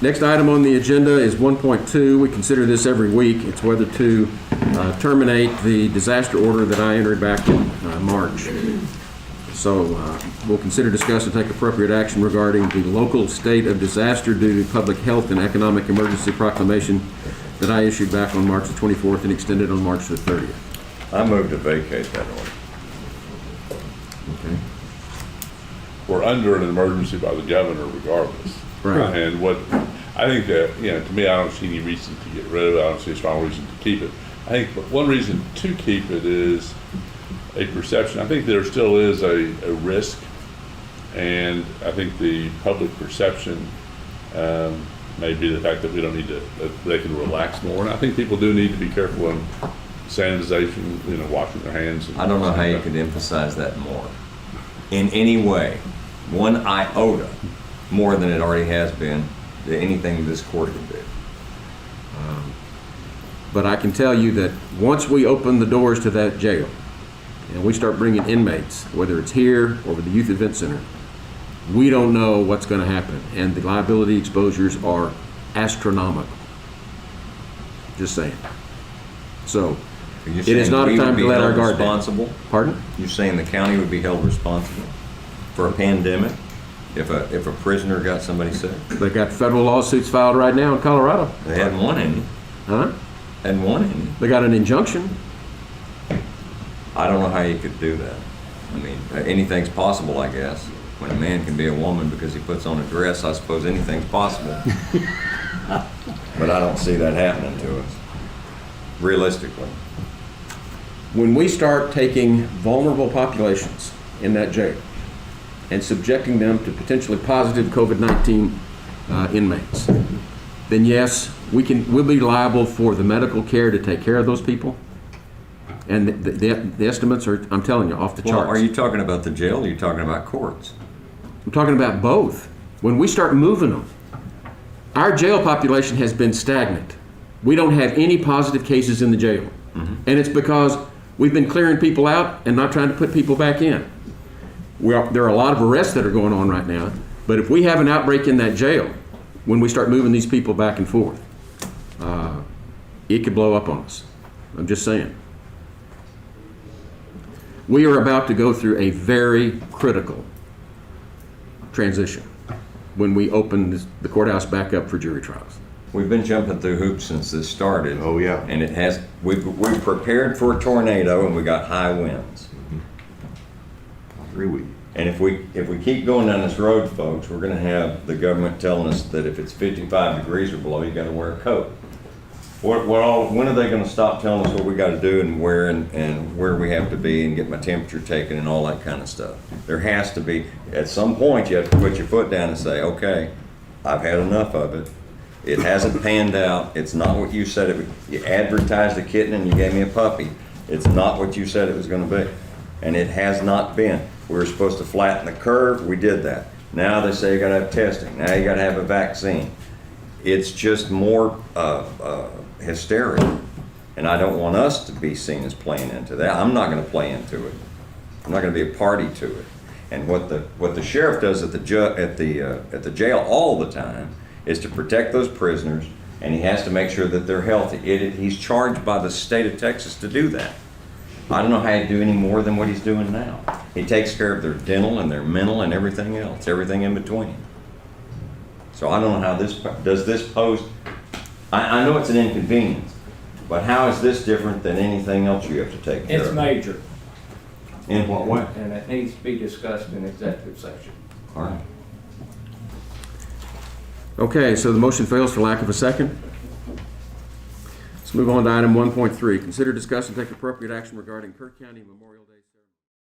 Next item on the agenda is 1.2. We consider this every week. It's whether to terminate the disaster order that I entered back in March. So we'll consider, discuss, and take appropriate action regarding the local state of disaster due to public health and economic emergency proclamation that I issued back on March the 24th and extended on March the 30th. I move to vacate that order. Okay. We're under an emergency by the governor regardless. Right. And what, I think that, to me, I don't see any reason to get rid of it. I don't see a strong reason to keep it. I think one reason to keep it is a perception. I think there still is a risk, and I think the public perception may be the fact that we don't need to, that they can relax more. And I think people do need to be careful in sanitization, washing their hands. I don't know how you could emphasize that more in any way, one iota more than it already has been, to anything this court can do. But I can tell you that once we open the doors to that jail and we start bringing inmates, whether it's here or with the Youth Event Center, we don't know what's going to happen. And the liability exposures are astronomical. Just saying. So it is not a time to let our guard down. Pardon? You're saying the county would be held responsible for a pandemic if a prisoner got somebody sick? They got federal lawsuits filed right now in Colorado. They hadn't won any. Huh? Hadn't won any. They got an injunction. I don't know how you could do that. I mean, anything's possible, I guess. When a man can be a woman because he puts on a dress, I suppose anything's possible. But I don't see that happening to us, realistically. When we start taking vulnerable populations in that jail and subjecting them to potentially positive COVID-19 inmates, then yes, we'll be liable for the medical care to take care of those people. And the estimates are, I'm telling you, off the charts. Well, are you talking about the jail or are you talking about courts? I'm talking about both. When we start moving them, our jail population has been stagnant. We don't have any positive cases in the jail. Mm-hmm. And it's because we've been clearing people out and not trying to put people back in. There are a lot of arrests that are going on right now, but if we have an outbreak in that jail, when we start moving these people back and forth, it could blow up on us. I'm just saying. We are about to go through a very critical transition when we open the courthouse back up for jury trials. We've been jumping through hoops since this started. Oh yeah. And it has. We've prepared for a tornado, and we got high winds. 3 weeks. And if we keep going down this road, folks, we're going to have the government telling us that if it's 55 degrees or below, you got to wear a coat. When are they going to stop telling us what we got to do and where we have to be and get my temperature taken and all that kind of stuff? There has to be, at some point, you have to put your foot down and say, okay, I've had enough of it. It hasn't panned out. It's not what you said it would. You advertised a kitten and you gave me a puppy. It's not what you said it was going to be. And it has not been. We were supposed to flatten the curve. We did that. Now they say you got to have testing. Now you got to have a vaccine. It's just more hysteria. And I don't want us to be seen as playing into that. I'm not going to play into it. I'm not going to be a party to it. And what the sheriff does at the jail all the time is to protect those prisoners, and he has to make sure that they're healthy. He's charged by the state of Texas to do that. I don't know how he'd do any more than what he's doing now. He takes care of their dental and their mental and everything else, everything in between. So I don't know how does this pose. I know it's an inconvenience, but how is this different than anything else you have to take care of? It's major. In what way? And it needs to be discussed in executive session. All right. Okay, so the motion fails for lack of a second. Let's move on to item 1.3. Consider, discuss, and take appropriate action regarding Kerr County Memorial Day.